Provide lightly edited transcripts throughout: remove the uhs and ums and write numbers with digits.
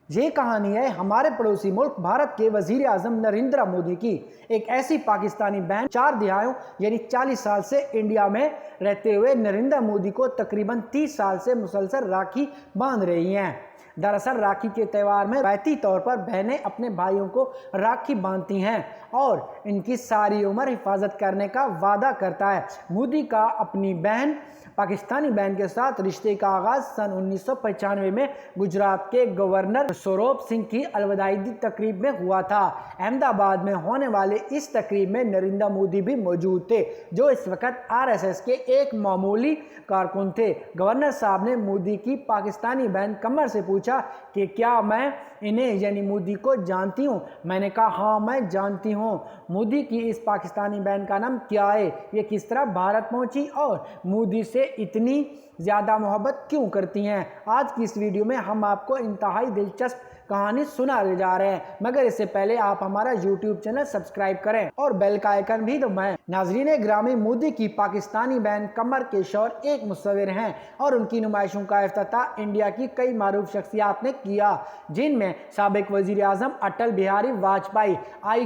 یہ کہانی ہے ہمارے پڑوسی ملک بھارت کے وزیر اعظم نریندر مودی کی۔ ایک ایسی پاکستانی بہن 4 دہائیوں یعنی 40 سال سے انڈیا میں رہتے ہوئے نریندر مودی کو تقریباً 30 سال سے مسلسل راکھی باندھ رہی ہیں۔ دراصل راکھی کے تہوار میں روایتی طور پر بہنیں اپنے بھائیوں کو راکھی باندھتی ہیں اور ان کی ساری عمر حفاظت کرنے کا وعدہ کرتا ہے۔ مودی کا اپنی بہن پاکستانی بہن کے ساتھ رشتے کا آغاز سن 1995 میں گجرات کے گورنر سوروپ سنگھ کی الوداعی تقریب میں ہوا تھا۔ احمد آباد میں ہونے والے اس تقریب میں نریندر مودی بھی موجود تھے، جو اس وقت RSS کے ایک معمولی کارکن تھے۔ گورنر صاحب نے مودی کی پاکستانی بہن قمر سے پوچھا کہ کیا میں انہیں یعنی مودی کو جانتی ہوں؟ میں نے کہا ہاں میں جانتی ہوں۔ مودی کی اس پاکستانی بہن کا نام کیا ہے؟ یہ کس طرح بھارت پہنچی اور مودی سے اتنی زیادہ محبت کیوں کرتی ہیں؟ آج کی اس ویڈیو میں ہم آپ کو انتہائی دلچسپ کہانی سنانے جا رہے ہیں، مگر اس سے پہلے آپ ہمارا YouTube چینل سبسکرائب کریں اور بیل کا آئیکن بھی دبائیں۔ ناظرین گرامی، مودی کی پاکستانی بہن قمر کے شوہر ایک مصور ہیں اور ان کی نمائشوں کا افتتاح انڈیا کی کئی معروف شخصیات نے کیا، جن میں سابق وزیر اعظم اٹل بہاری واجپئی،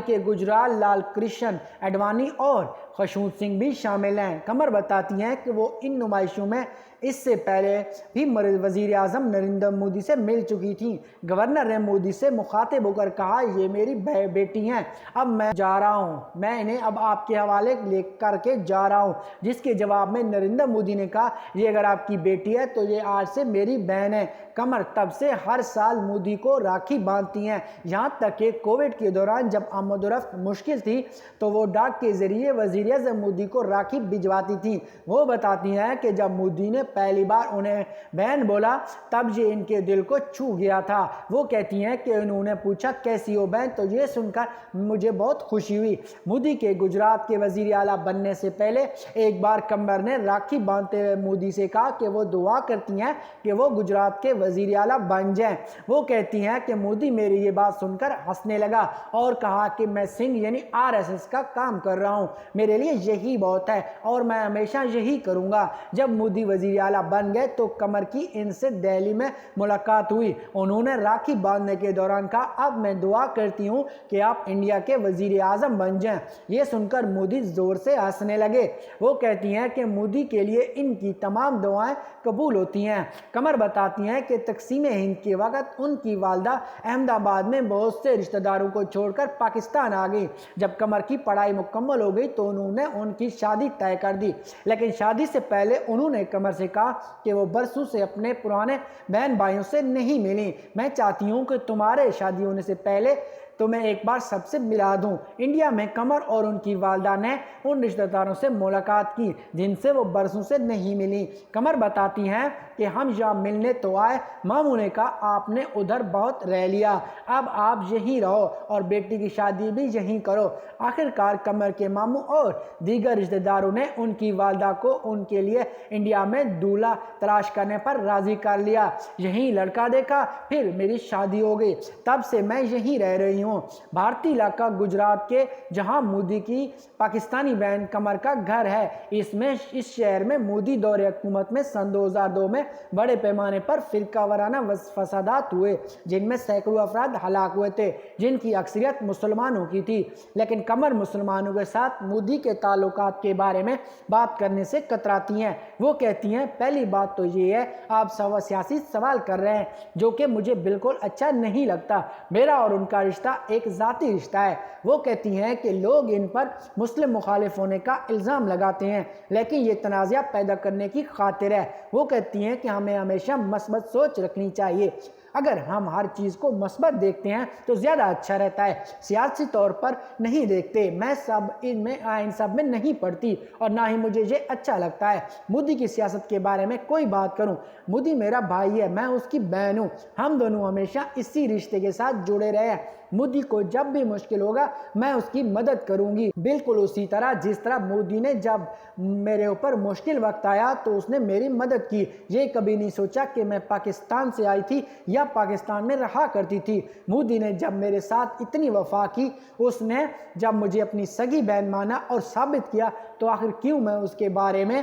کے گجرال لال کرشن اڈوانی اور خشونت سنگھ بھی شامل ہیں۔ قمر بتاتی ہیں کہ وہ ان نمائشوں میں اس سے پہلے بھی وزیر اعظم نریندر مودی سے مل چکی تھیں۔ گورنر نے مودی سے مخاطب ہو کر کہا، یہ میری بیٹی ہیں، اب میں جا رہا ہوں، میں انہیں اب آپ کے حوالے لے کر کے جا رہا ہوں۔ جس کے جواب میں نریندر مودی نے کہا، یہ اگر آپ کی بیٹی ہے تو یہ آج سے میری بہن ہے۔ قمر تب سے ہر سال مودی کو راکھی باندھتی ہیں، یہاں تک کہ کووڈ کے دوران جب آمد و رفت مشکل تھی تو وہ ڈاک کے ذریعے وزیر اعظم مودی کو راکھی بھجواتی تھیں۔ وہ بتاتی ہیں کہ جب مودی نے پہلی بار انہیں بہن بولا تب یہ ان کے دل کو چھو گیا تھا۔ وہ کہتی ہیں کہ انہوں نے پوچھا کیسی ہو بہن، تو یہ سن کر مجھے بہت خوشی ہوئی۔ مودی کے گجرات کے وزیر اعلیٰ بننے سے پہلے ایک بار قمر نے راکھی باندھتے ہوئے مودی سے کہا کہ وہ دعا کرتی ہیں کہ وہ گجرات کے وزیر اعلیٰ بن جائیں۔ وہ کہتی ہیں کہ مودی میری یہ بات سن کر ہنسنے لگا اور کہا کہ میں سنگھ یعنی RSS کا کام کر رہا ہوں، میرے لیے یہی بہت ہے اور میں ہمیشہ یہی کروں گا۔ جب مودی وزیر اعلیٰ بن گئے تو قمر کی ان سے دہلی میں ملاقات ہوئی۔ انہوں نے راکھی باندھنے کے دوران کہا، اب میں دعا کرتی ہوں کہ آپ انڈیا کے وزیر اعظم بن جائیں۔ یہ سن کر مودی زور سے ہنسنے لگے۔ وہ کہتی ہیں کہ مودی کے لیے ان کی تمام دعائیں قبول ہوتی ہیں۔ قمر بتاتی ہیں کہ تقسیم ہند کے وقت ان کی والدہ احمد آباد میں بہت سے رشتہ داروں کو چھوڑ کر پاکستان آ گئی۔ جب قمر کی پڑھائی مکمل ہو گئی تو انہوں نے ان کی شادی طے کر دی، لیکن شادی سے پہلے انہوں نے قمر سے کہا کہ وہ برسوں سے اپنے پرانے بہن بھائیوں سے نہیں ملی۔ میں چاہتی ہوں کہ تمہارے شادی ہونے سے پہلے تو میں ایک بار سب سے ملا دوں۔ انڈیا میں قمر اور ان کی والدہ نے ان رشتہ داروں سے ملاقات کی جن سے وہ برسوں سے نہیں ملی۔ قمر بتاتی ہیں کہ ہم یہاں ملنے تو آئے، ماموں نے کہا آپ نے ادھر بہت رہ لیا، اب آپ یہیں رہو اور بیٹی کی شادی بھی یہیں کرو۔ آخرکار قمر کے ماموں اور دیگر رشتہ داروں نے ان کی والدہ کو ان کے لیے انڈیا میں دولہا تلاش کرنے پر راضی کر لیا۔ یہیں لڑکا دیکھا، پھر میری شادی ہو گئی، تب سے میں یہیں رہ رہی ہوں۔ بھارتی علاقہ گجرات کے جہاں مودی کی پاکستانی بہن قمر کا گھر ہے، اس شہر میں مودی دور حکومت میں سن 2002 میں بڑے پیمانے پر فرقہ وارانہ فسادات ہوئے، جن میں سینکڑوں افراد ہلاک ہوئے تھے، جن کی اکثریت مسلمانوں کی تھی۔ لیکن قمر مسلمانوں کے ساتھ مودی کے تعلقات کے بارے میں بات کرنے سے کتراتی ہیں۔ وہ کہتی ہیں، پہلی بات تو یہ ہے آپ سیاسی سوال کر رہے ہیں جو کہ مجھے بالکل اچھا نہیں لگتا۔ میرا اور ان کا رشتہ ایک ذاتی رشتہ ہے۔ وہ کہتی ہیں کہ لوگ ان پر مسلم مخالف ہونے کا الزام لگاتے ہیں، لیکن یہ تنازعہ پیدا کرنے کی خاطر ہے۔ وہ کہتی ہیں کہ ہمیں ہمیشہ مثبت سوچ رکھنی چاہیے۔ اگر ہم ہر چیز کو مثبت دیکھتے ہیں تو زیادہ اچھا رہتا ہے، سیاسی طور پر نہیں دیکھتے۔ میں ان سب میں نہیں پڑتی اور نہ ہی مجھے یہ اچھا لگتا ہے۔ مودی کی سیاست کے بارے میں کوئی بات کروں، مودی میرا بھائی ہے، میں اس کی بہن ہوں، ہم دونوں ہمیشہ اسی رشتے کے ساتھ جڑے رہے ہیں۔ مودی کو جب بھی مشکل ہوگا میں اس کی مدد کروں گی، بالکل اسی طرح جس طرح مودی نے جب میرے اوپر مشکل وقت آیا تو اس نے میری مدد کی۔ یہ کبھی نہیں سوچا کہ میں پاکستان سے آئی تھی یا پاکستان میں رہا کرتی تھی۔ مودی نے جب میرے ساتھ اتنی وفا کی، اس نے جب مجھے اپنی سگی بہن مانا اور ثابت کیا، تو آخر کیوں میں اس کے بارے میں